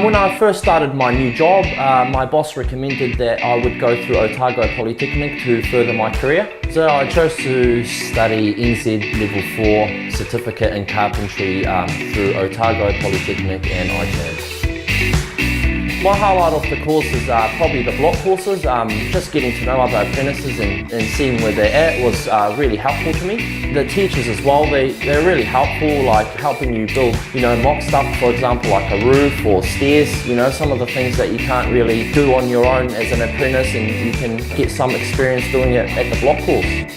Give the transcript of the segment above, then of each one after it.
When I first started my new job, my boss recommended that I would go through Otago Polytechnic to further my career. So I chose to study NZ Level 4 Certificate in Carpentry through Otago Polytechnic and ITAB. My highlight of the courses are probably the block courses. Just getting to know other apprentices and seeing where they're at was really helpful to me. The teachers as well, they're really helpful, like helping you build, mock stuff, for example, like a roof or stairs, some of the things that you can't really do on your own as an apprentice, and you can get some experience doing it at the block course.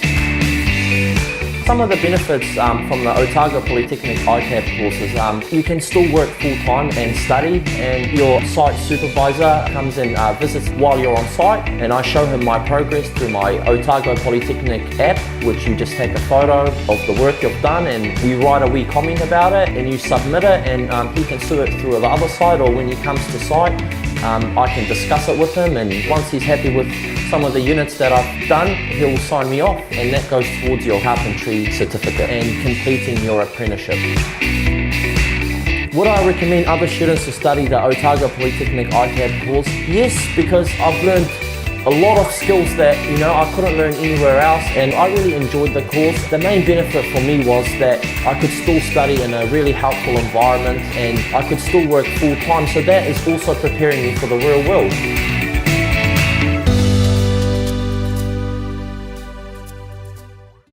Some of the benefits from the Otago Polytechnic ITAB courses, you can still work full-time and study, and your site supervisor comes and visits while you're on site, and I show him my progress through my Otago Polytechnic app, which you just take a photo of the work you've done and you write a wee comment about it and you submit it, and he can see it through the other side, or when he comes to site, I can discuss it with him, and once he's happy with some of the units that I've done, he'll sign me off, and that goes towards your carpentry certificate and completing your apprenticeship. Would I recommend other students to study the Otago Polytechnic ITAB course? Yes, because I've learned a lot of skills that I couldn't learn anywhere else, and I really enjoyed the course. The main benefit for me was that I could still study in a really helpful environment, and I could still work full time, so that is also preparing me for the real world.